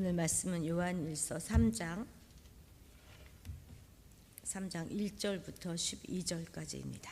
오늘 말씀은 요한일서 3장 1절부터 12절까지입니다.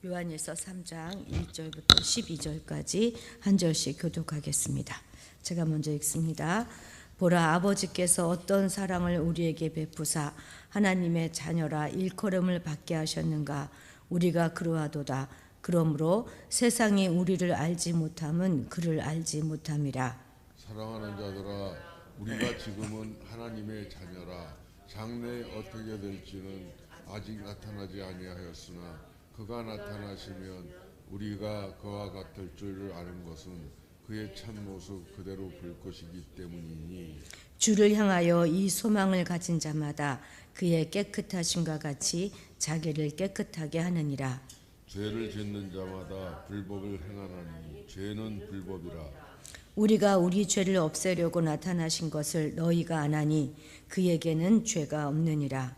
요한일서 3장 1절부터 12절까지 한 절씩 교독하겠습니다. 제가 먼저 읽습니다. 보라, 아버지께서 어떤 사랑을 우리에게 베푸사 하나님의 자녀라 일컬음을 받게 하셨는가. 우리가 그러하도다. 그러므로 세상이 우리를 알지 못함은 그를 알지 못함이라. 사랑하는 자들아, 우리가 지금은 하나님의 자녀라. 장래에 어떻게 될지는 아직 나타나지 아니하였으나 그가 나타나시면 우리가 그와 같을 줄을 아는 것은 그의 참모습 그대로 볼 것이기 때문이니, 주를 향하여 이 소망을 가진 자마다 그의 깨끗하심과 같이 자기를 깨끗하게 하느니라. 죄를 짓는 자마다 불법을 행하나니 죄는 불법이라. 우리가 우리 죄를 없애려고 나타나신 것을 너희가 아나니 그에게는 죄가 없느니라.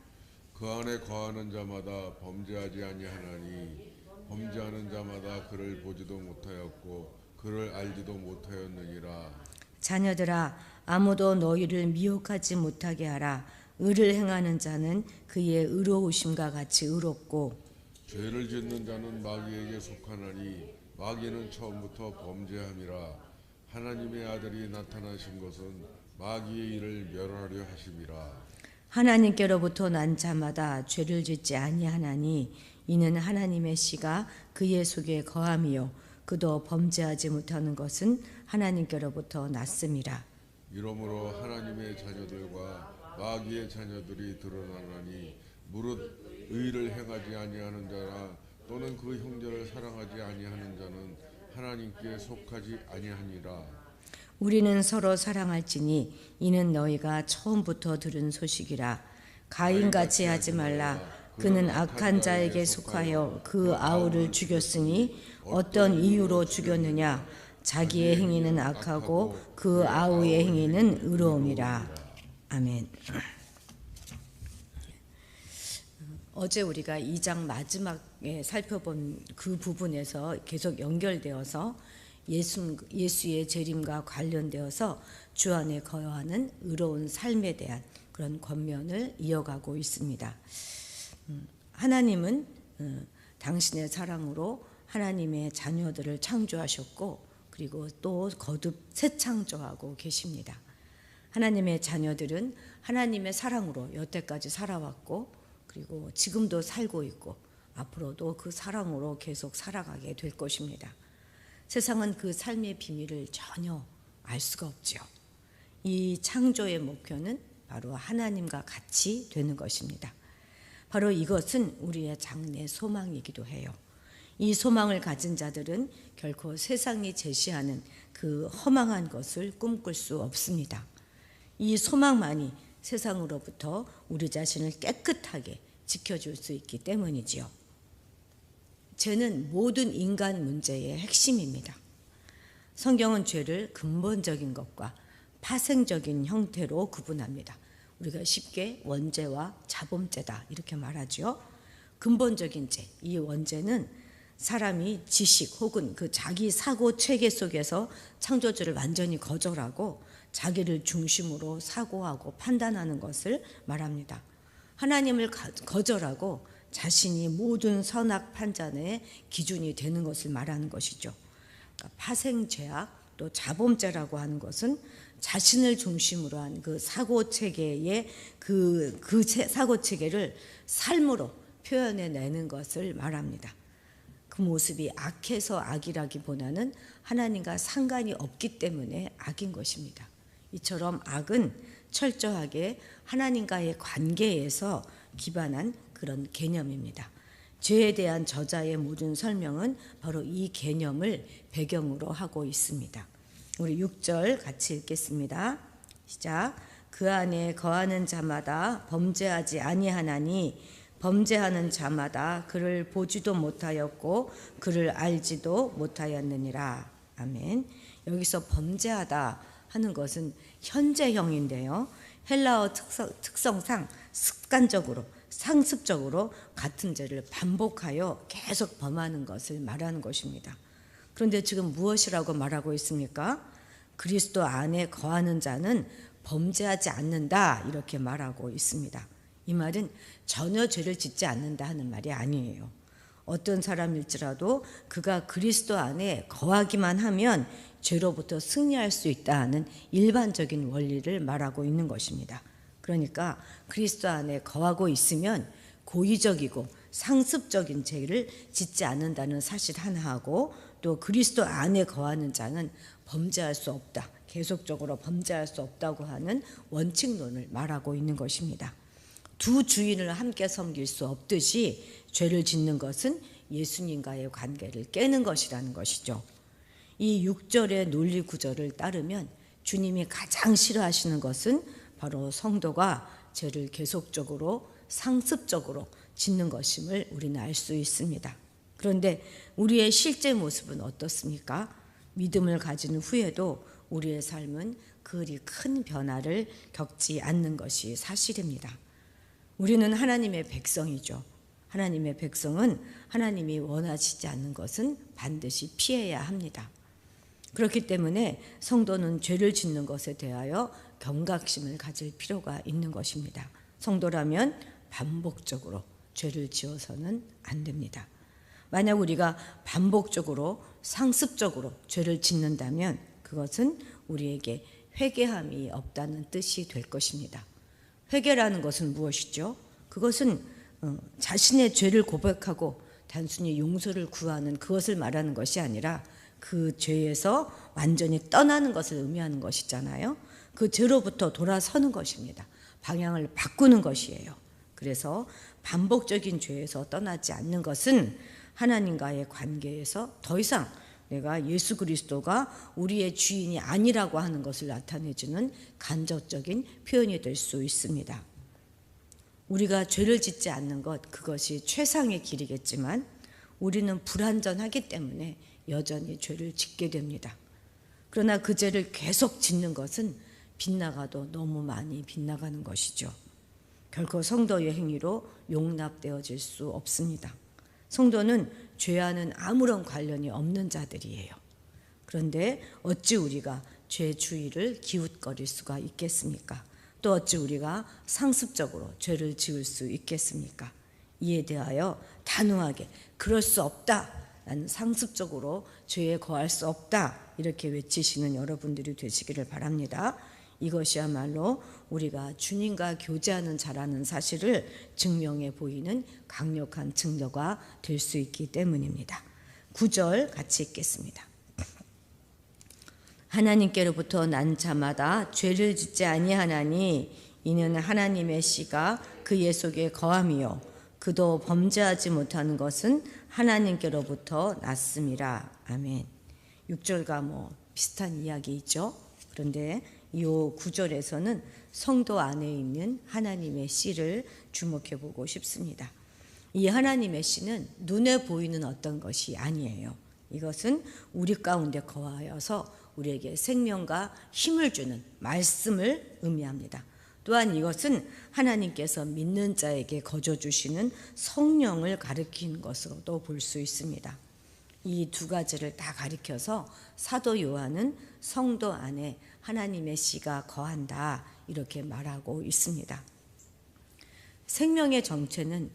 그 안에 거하는 자마다 범죄하지 아니하나니 범죄하는 자마다 그를 보지도 못하였고 그를 알지도 못하였느니라. 자녀들아, 아무도 너희를 미혹하지 못하게 하라. 의를 행하는 자는 그의 의로우심과 같이 의롭고 죄를 짓는 자는 마귀에게 속하나니 마귀는 처음부터 범죄함이라. 하나님의 아들이 나타나신 것은 마귀의 일을 멸하려 하심이라. 하나님께로부터 난 자마다 죄를 짓지 아니하나니 이는 하나님의 씨가 그의 속에 거함이요 그도 범죄하지 못하는 것은 하나님께로부터 났음이라. 이러므로 하나님의 자녀들과 마귀의 자녀들이 드러나나니 무릇 의를 행하지 아니하는 자나 또는 그 형제를 사랑하지 아니하는 자는 하나님께 속하지 아니하니라. 우리는 서로 사랑할지니 이는 너희가 처음부터 들은 소식이라. 가인같이 하지 말라. 그는 악한 자에게 속하여 그 아우를 죽였으니 어떤 이유로 죽였느냐. 자기의 행위는 악하고 그 아우의 행위는 의로움이라. 아멘. 어제 우리가 2장 마지막에 살펴본 그 부분에서 계속 연결되어서 예수의 재림과 관련되어서 주 안에 거하는 의로운 삶에 대한 그런 권면을 이어가고 있습니다. 하나님은 당신의 사랑으로 하나님의 자녀들을 창조하셨고 그리고 또 거듭 새 창조하고 계십니다. 하나님의 자녀들은 하나님의 사랑으로 여태까지 살아왔고 그리고 지금도 살고 있고 앞으로도 그 사랑으로 계속 살아가게 될 것입니다. 세상은 그 삶의 비밀을 전혀 알 수가 없죠. 이 창조의 목표는 바로 하나님과 같이 되는 것입니다. 바로 이것은 우리의 장래 소망이기도 해요. 이 소망을 가진 자들은 결코 세상이 제시하는 그 허망한 것을 꿈꿀 수 없습니다. 이 소망만이 세상으로부터 우리 자신을 깨끗하게 지켜줄 수 있기 때문이지요. 죄는 모든 인간 문제의 핵심입니다. 성경은 죄를 근본적인 것과 파생적인 형태로 구분합니다. 우리가 쉽게 원죄와 자범죄다 이렇게 말하죠. 근본적인 죄, 이 원죄는 사람이 지식 혹은 그 자기 사고 체계 속에서 창조주를 완전히 거절하고 자기를 중심으로 사고하고 판단하는 것을 말합니다. 하나님을 거절하고 자신이 모든 선악 판단의 기준이 되는 것을 말하는 것이죠. 그러니까 파생죄악 또 자범죄라고 하는 것은 자신을 중심으로 한 그 사고 체계의 그 사고 체계를 삶으로 표현해내는 것을 말합니다. 그 모습이 악해서 악이라기보다는 하나님과 상관이 없기 때문에 악인 것입니다. 이처럼 악은 철저하게 하나님과의 관계에서 기반한 그런 개념입니다. 죄에 대한 저자의 모든 설명은 바로 이 개념을 배경으로 하고 있습니다. 우리 6절 같이 읽겠습니다. 시작. 그 안에 거하는 자마다 범죄하지 아니하나니 범죄하는 자마다 그를 보지도 못하였고 그를 알지도 못하였느니라. 아멘. 여기서 범죄하다 하는 것은 현재형인데요. 헬라어 특성상 습관적으로 상습적으로 같은 죄를 반복하여 계속 범하는 것을 말하는 것입니다. 그런데 지금 무엇이라고 말하고 있습니까? 그리스도 안에 거하는 자는 범죄하지 않는다 이렇게 말하고 있습니다. 이 말은 전혀 죄를 짓지 않는다 하는 말이 아니에요. 어떤 사람일지라도 그가 그리스도 안에 거하기만 하면 죄로부터 승리할 수 있다 하는 일반적인 원리를 말하고 있는 것입니다. 그러니까 그리스도 안에 거하고 있으면 고의적이고 상습적인 죄를 짓지 않는다는 사실 하나하고, 또 그리스도 안에 거하는 자는 범죄할 수 없다, 계속적으로 범죄할 수 없다고 하는 원칙론을 말하고 있는 것입니다. 두 주인을 함께 섬길 수 없듯이 죄를 짓는 것은 예수님과의 관계를 깨는 것이라는 것이죠. 이 6절의 논리 구절을 따르면 주님이 가장 싫어하시는 것은 바로 성도가 죄를 계속적으로 상습적으로 짓는 것임을 우리는 알 수 있습니다. 그런데 우리의 실제 모습은 어떻습니까? 믿음을 가진 후에도 우리의 삶은 그리 큰 변화를 겪지 않는 것이 사실입니다. 우리는 하나님의 백성이죠. 하나님의 백성은 하나님이 원하시지 않는 것은 반드시 피해야 합니다. 그렇기 때문에 성도는 죄를 짓는 것에 대하여 경각심을 가질 필요가 있는 것입니다. 성도라면 반복적으로 죄를 지어서는 안 됩니다. 만약 우리가 반복적으로 상습적으로 죄를 짓는다면 그것은 우리에게 회개함이 없다는 뜻이 될 것입니다. 회개라는 것은 무엇이죠? 그것은 자신의 죄를 고백하고 단순히 용서를 구하는 그것을 말하는 것이 아니라 그 죄에서 완전히 떠나는 것을 의미하는 것이잖아요. 그 죄로부터 돌아서는 것입니다. 방향을 바꾸는 것이에요. 그래서 반복적인 죄에서 떠나지 않는 것은 하나님과의 관계에서 더 이상 내가 예수 그리스도가 우리의 주인이 아니라고 하는 것을 나타내주는 간접적인 표현이 될 수 있습니다. 우리가 죄를 짓지 않는 것, 그것이 최상의 길이겠지만 우리는 불완전하기 때문에 여전히 죄를 짓게 됩니다. 그러나 그 죄를 계속 짓는 것은 빗나가도 너무 많이 빗나가는 것이죠. 결코 성도의 행위로 용납되어질 수 없습니다. 성도는 죄와는 아무런 관련이 없는 자들이에요. 그런데 어찌 우리가 죄 주의를 기웃거릴 수가 있겠습니까? 또 어찌 우리가 상습적으로 죄를 지을 수 있겠습니까? 이에 대하여 단호하게 그럴 수 없다, 나는 상습적으로 죄에 거할 수 없다, 이렇게 외치시는 여러분들이 되시기를 바랍니다. 이것이야말로 우리가 주님과 교제하는 자라는 사실을 증명해 보이는 강력한 증거가 될 수 있기 때문입니다. 9절 같이 읽겠습니다. 하나님께로부터 난 자마다 죄를 짓지 아니하나니 이는 하나님의 씨가 그의 속에 거함이요 그도 범죄하지 못하는 것은 하나님께로부터 났음이라. 아멘. 6절과 비슷한 이야기이죠. 그런데 이 9절에서는 성도 안에 있는 하나님의 씨를 주목해 보고 싶습니다. 이 하나님의 씨는 눈에 보이는 어떤 것이 아니에요. 이것은 우리 가운데 거하여서 우리에게 생명과 힘을 주는 말씀을 의미합니다. 또한 이것은 하나님께서 믿는 자에게 거저 주시는 성령을 가리키는 것으로도 볼 수 있습니다. 이 두 가지를 다 가리켜서 사도 요한은 성도 안에 하나님의 씨가 거한다 이렇게 말하고 있습니다. 생명의 정체는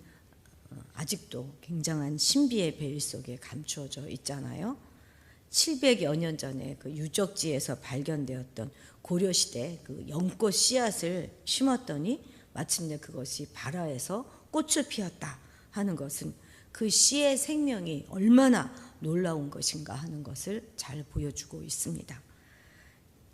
아직도 굉장한 신비의 베일 속에 감추어져 있잖아요. 700여 년 전에 그 유적지에서 발견되었던 고려시대 그 연꽃 씨앗을 심었더니 마침내 그것이 발아에서 꽃을 피웠다 하는 것은 그 씨의 생명이 얼마나 놀라운 것인가 하는 것을 잘 보여주고 있습니다.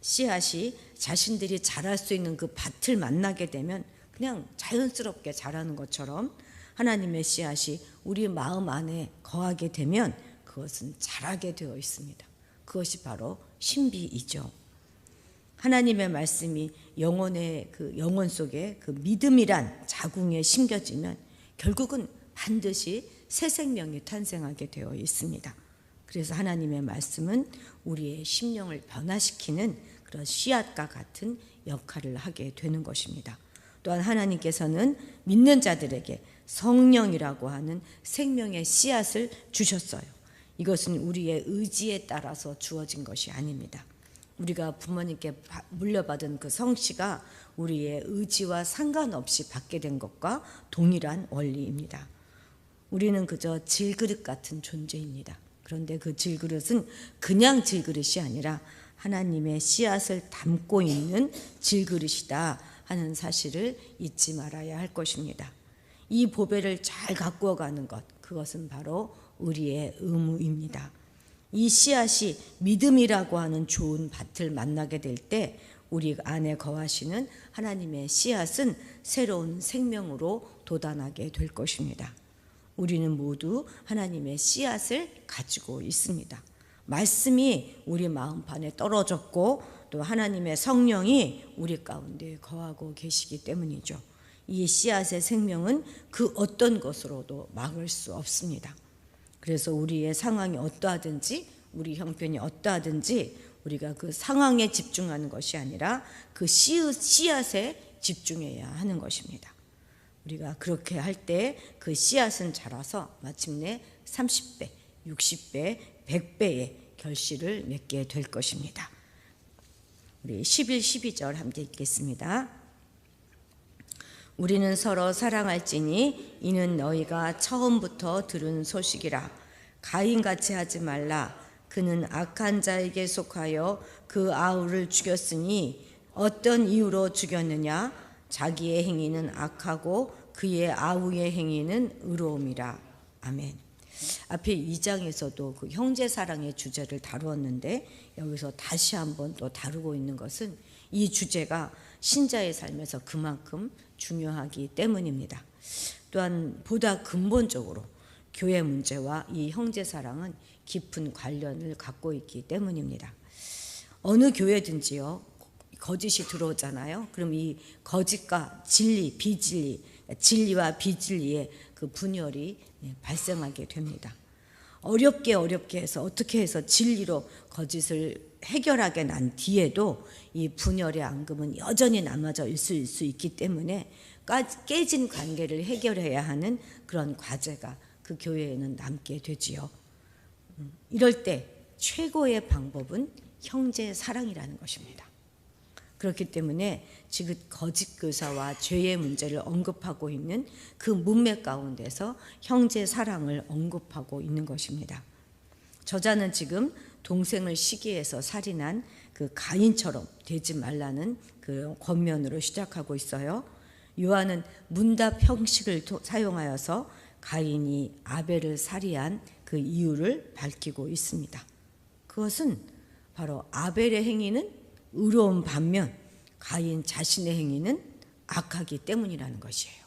씨앗이 자신들이 자랄 수 있는 그 밭을 만나게 되면 그냥 자연스럽게 자라는 것처럼 하나님의 씨앗이 우리 마음 안에 거하게 되면 그것은 자라게 되어 있습니다. 그것이 바로 신비이죠. 하나님의 말씀이 영혼 속에 그 믿음이란 자궁에 심겨지면 결국은 반드시 새 생명이 탄생하게 되어 있습니다. 그래서 하나님의 말씀은 우리의 심령을 변화시키는 그런 씨앗과 같은 역할을 하게 되는 것입니다. 또한 하나님께서는 믿는 자들에게 성령이라고 하는 생명의 씨앗을 주셨어요. 이것은 우리의 의지에 따라서 주어진 것이 아닙니다. 우리가 부모님께 물려받은 그 성씨가 우리의 의지와 상관없이 받게 된 것과 동일한 원리입니다. 우리는 그저 질그릇 같은 존재입니다. 그런데 그 질그릇은 그냥 질그릇이 아니라 하나님의 씨앗을 담고 있는 질그릇이다 하는 사실을 잊지 말아야 할 것입니다. 이 보배를 잘 가꾸어 가는 것, 그것은 바로 우리의 의무입니다. 이 씨앗이 믿음이라고 하는 좋은 밭을 만나게 될 때 우리 안에 거하시는 하나님의 씨앗은 새로운 생명으로 돋아나게 될 것입니다. 우리는 모두 하나님의 씨앗을 가지고 있습니다. 말씀이 우리 마음판에 떨어졌고 또 하나님의 성령이 우리 가운데 거하고 계시기 때문이죠. 이 씨앗의 생명은 그 어떤 것으로도 막을 수 없습니다. 그래서 우리의 상황이 어떠하든지 우리 형편이 어떠하든지 우리가 그 상황에 집중하는 것이 아니라 그 씨앗에 집중해야 하는 것입니다. 우리가 그렇게 할 때 그 씨앗은 자라서 마침내 30배, 60배, 100배의 결실을 맺게 될 것입니다. 우리 11, 12절 함께 읽겠습니다. 우리는 서로 사랑할지니 이는 너희가 처음부터 들은 소식이라. 가인같이 하지 말라. 그는 악한 자에게 속하여 그 아우를 죽였으니 어떤 이유로 죽였느냐? 자기의 행위는 악하고 그의 아우의 행위는 의로움이라. 아멘. 앞에 2장에서도 그 형제 사랑의 주제를 다루었는데 여기서 다시 한번 또 다루고 있는 것은 이 주제가 신자의 삶에서 그만큼 중요하기 때문입니다. 또한 보다 근본적으로 교회 문제와 이 형제 사랑은 깊은 관련을 갖고 있기 때문입니다. 어느 교회든지요, 거짓이 들어오잖아요. 그럼 이 거짓과 진리, 비진리, 진리와 비진리의 그 분열이 발생하게 됩니다. 어렵게 해서 어떻게 해서 진리로 거짓을 해결하게 난 뒤에도 이 분열의 앙금은 여전히 남아져 있을 수 있기 때문에 깨진 관계를 해결해야 하는 그런 과제가 그 교회에는 남게 되지요. 이럴 때 최고의 방법은 형제 사랑이라는 것입니다. 그렇기 때문에 지금 거짓 교사와 죄의 문제를 언급하고 있는 그 문맥 가운데서 형제 사랑을 언급하고 있는 것입니다. 저자는 지금 동생을 시기해서 살인한 그 가인처럼 되지 말라는 그 권면으로 시작하고 있어요. 요한은 문답 형식을 사용하여서 가인이 아벨을 살해한 그 이유를 밝히고 있습니다. 그것은 바로 아벨의 행위는 의로운 반면 가인 자신의 행위는 악하기 때문이라는 것이에요.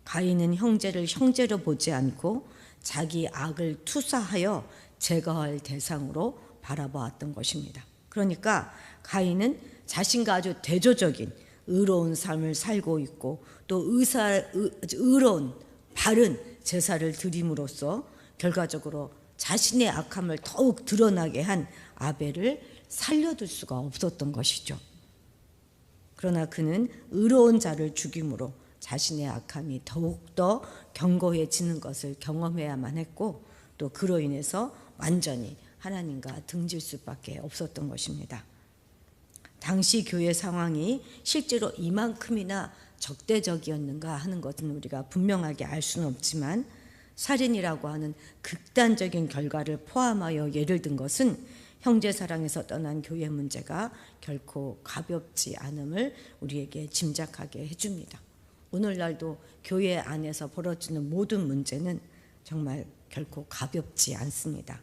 가인은 형제를 형제로 보지 않고 자기 악을 투사하여 제거할 대상으로 바라보았던 것입니다. 그러니까 가인은 자신과 아주 대조적인 의로운 삶을 살고 있고 또 의로운 바른 제사를 드림으로써 결과적으로 자신의 악함을 더욱 드러나게 한 아벨을 살려둘 수가 없었던 것이죠. 그러나 그는 의로운 자를 죽임으로 자신의 악함이 더욱더 견고해지는 것을 경험해야만 했고 또 그로 인해서 완전히 하나님과 등질 수밖에 없었던 것입니다. 당시 교회 상황이 실제로 이만큼이나 적대적이었는가 하는 것은 우리가 분명하게 알 수는 없지만 살인이라고 하는 극단적인 결과를 포함하여 예를 든 것은 형제사랑에서 떠난 교회 문제가 결코 가볍지 않음을 우리에게 짐작하게 해줍니다. 오늘날도 교회 안에서 벌어지는 모든 문제는 정말 결코 가볍지 않습니다.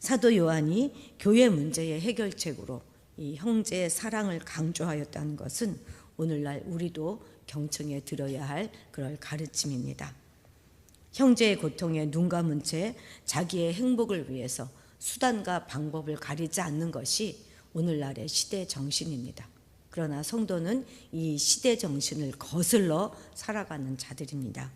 사도 요한이 교회 문제의 해결책으로 이 형제의 사랑을 강조하였다는 것은 오늘날 우리도 경청에 들어야 할 그럴 가르침입니다. 형제의 고통에 눈 감은 채 자기의 행복을 위해서 수단과 방법을 가리지 않는 것이 오늘날의 시대 정신입니다. 그러나 성도는 이 시대 정신을 거슬러 살아가는 자들입니다.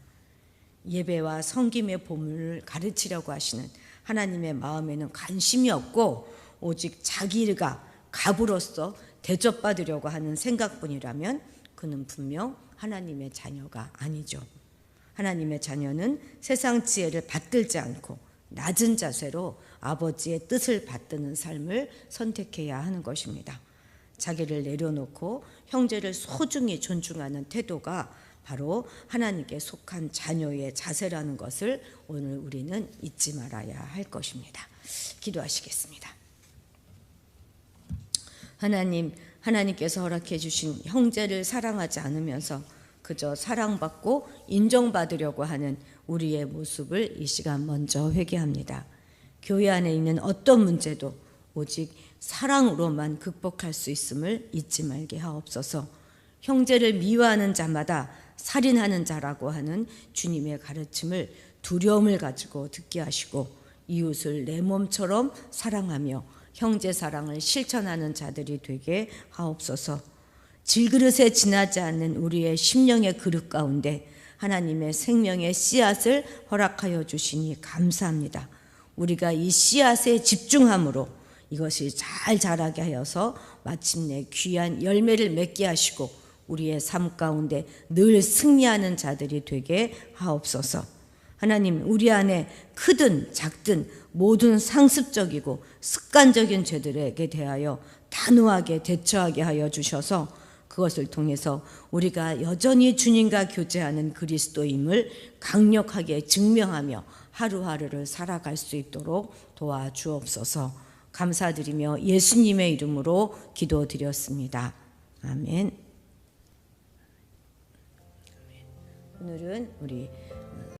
예배와 섬김의 본문을 가르치려고 하시는 하나님의 마음에는 관심이 없고 오직 자기 일가 갑으로서 대접받으려고 하는 생각뿐이라면 그는 분명 하나님의 자녀가 아니죠. 하나님의 자녀는 세상 지혜를 받들지 않고 낮은 자세로 아버지의 뜻을 받드는 삶을 선택해야 하는 것입니다. 자기를 내려놓고 형제를 소중히 존중하는 태도가 바로 하나님께 속한 자녀의 자세라는 것을 오늘 우리는 잊지 말아야 할 것입니다. 기도하시겠습니다. 하나님께서 허락해 주신 형제를 사랑하지 않으면서 그저 사랑받고 인정받으려고 하는 우리의 모습을 이 시간 먼저 회개합니다. 교회 안에 있는 어떤 문제도 오직 사랑으로만 극복할 수 있음을 잊지 말게 하옵소서. 형제를 미워하는 자마다 살인하는 자라고 하는 주님의 가르침을 두려움을 가지고 듣게 하시고 이웃을 내 몸처럼 사랑하며 형제 사랑을 실천하는 자들이 되게 하옵소서. 질그릇에 지나지 않는 우리의 심령의 그릇 가운데 하나님의 생명의 씨앗을 허락하여 주시니 감사합니다. 우리가 이 씨앗에 집중함으로 이것이 잘 자라게 하여서 마침내 귀한 열매를 맺게 하시고 우리의 삶 가운데 늘 승리하는 자들이 되게 하옵소서. 하나님, 우리 안에 크든 작든 모든 상습적이고 습관적인 죄들에게 대하여 단호하게 대처하게 하여 주셔서 그것을 통해서 우리가 여전히 주님과 교제하는 그리스도임을 강력하게 증명하며 하루하루를 살아갈 수 있도록 도와주옵소서. 감사드리며 예수님의 이름으로 기도드렸습니다. 아멘. 오늘은 우리